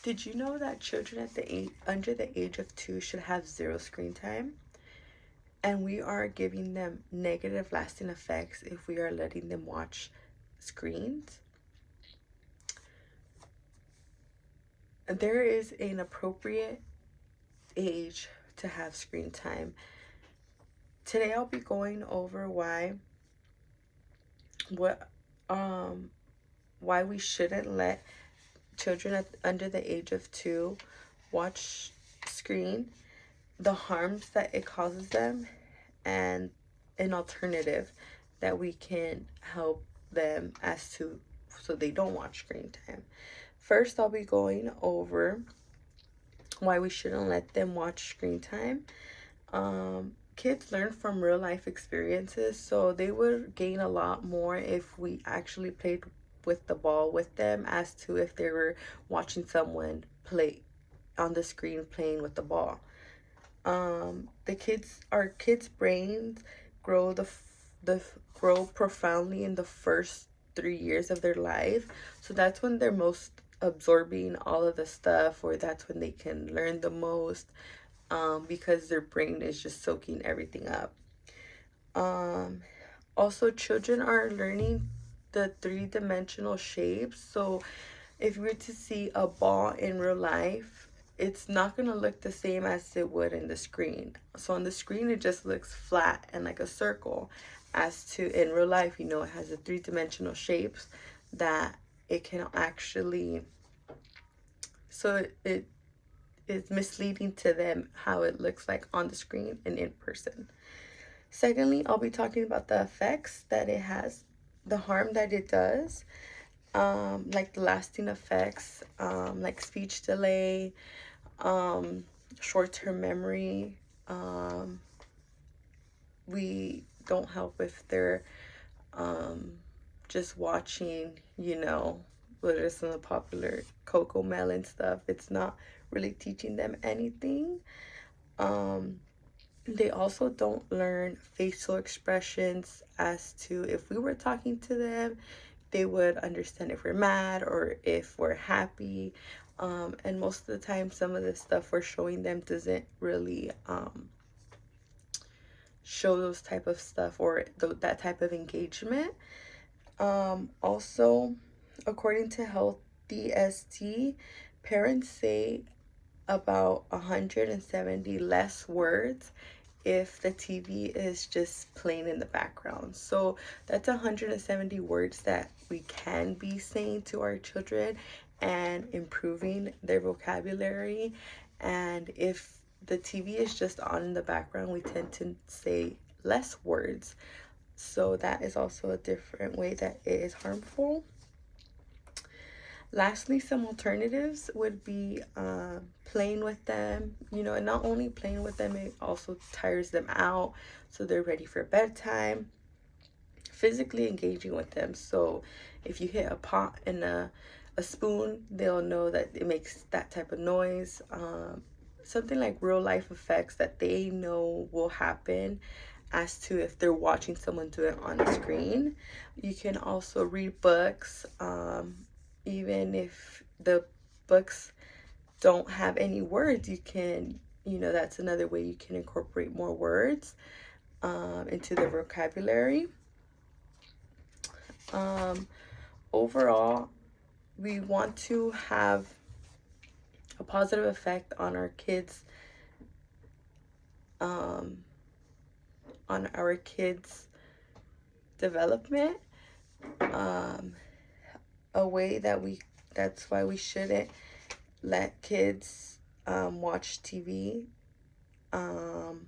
Did you know that children under the age of 2 should have zero screen time? And we are giving them negative lasting effects if we are letting them watch screens. There is an appropriate age to have screen time. Today I'll be going over what why we shouldn't let children under the age of 2 watch screen, the harms that it causes them, and an alternative that we can help them as to so they don't watch screen time. First, I'll be going over why we shouldn't let them watch screen time. Kids learn from real life experiences, so they would gain a lot more if we actually played with the ball with them as to if they were watching someone play on the screen playing with the ball. Our kids' brains grow grow profoundly in the first 3 years of their life, so that's when they're most absorbing all of the stuff, or that's when they can learn the most, because their brain is just soaking everything up. Also, children are learning the three-dimensional shapes. So if we were to see a ball in real life, it's not going to look the same as it would in the screen. So on the screen, it just looks flat and like a circle. As to in real life, it has the three-dimensional shapes that it can actually, so it is misleading to them how it looks like on the screen and in person. Secondly, I'll be talking about the effects that it has, the harm that it does, like the lasting effects, like speech delay, short-term memory. We don't help if they're just watching, what are some of the popular Coco Melon stuff. It's not really teaching them anything. They also don't learn facial expressions as to if we were talking to them, they would understand if we're mad or if we're happy. And most of the time, some of the stuff we're showing them doesn't really show those type of stuff or that type of engagement. Also, according to Health DST, parents say about 170 less words if the TV is just playing in the background. So that's 170 words that we can be saying to our children and improving their vocabulary. And if the TV is just on in the background, we tend to say less words. So that is also a different way that it is harmful. Lastly, some alternatives would be playing with them, and not only playing with them, it also tires them out, so they're ready for bedtime. Physically engaging with them, so if you hit a pot and a spoon, they'll know that it makes that type of noise. Something like real life effects that they know will happen as to if they're watching someone do it on the screen. You can also read books. Even if the books don't have any words, you can, that's another way you can incorporate more words into their vocabulary. Overall, we want to have a positive effect on our kids, development. A way that's why we shouldn't let kids watch TV, and